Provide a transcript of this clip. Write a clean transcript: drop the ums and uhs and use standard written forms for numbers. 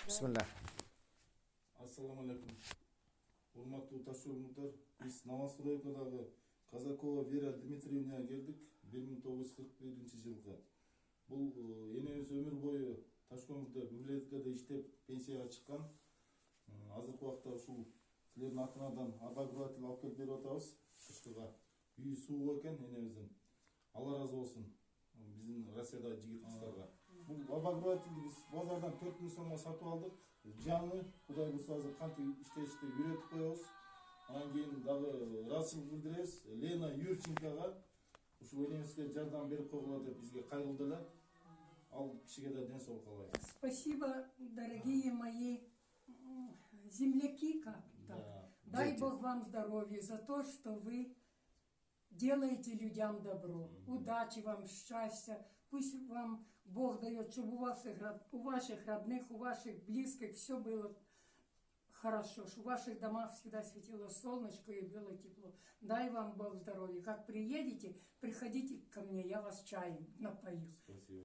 Bismillah. Ассаламу алейкум. Урматтуу таш жолмуңдар, биз Новостройкадагы Казакова Вера Дмитриевнага келдик 1941 жылга. Бул энебиз өмүр бою Ташкөмүрдө библиотекада иштеп пенсияга чыккан. Азыркы убакта ушул силердин атыңардан обогреватель алып келип берип атабыз. Кышкыга үйү суу экен энебиздин. Алла ыраазы болсун биздин Россиядагы жигит кыздарга. Бул обогревательди биз базардан 4000 сомго сатып алдык. Жаңы Кудай буйрса азыр кантип иштешти үйрөтүп коебуз. Анан кийин дагы ыраазычылык билдиребиз Лена Юрченкога. Ушул энебизге жардам берип койгула деп бизге кайрылды эле. Ал кишиге да ден соолук каалайбыз. Спасибо, дорогие мои земляки, как так. Да. Дай Дети. Бог вам здоровья за то, что вы делаете людям добро. Удачи вам, счастья. Пусть вам Бог дает, чтобы у ваших родных, у ваших близких все было хорошо, чтобы в ваших домах всегда светило солнышко и было тепло. Дай вам Бог здоровья. Как приедете, приходите ко мне, я вас чаем напою. Спасибо.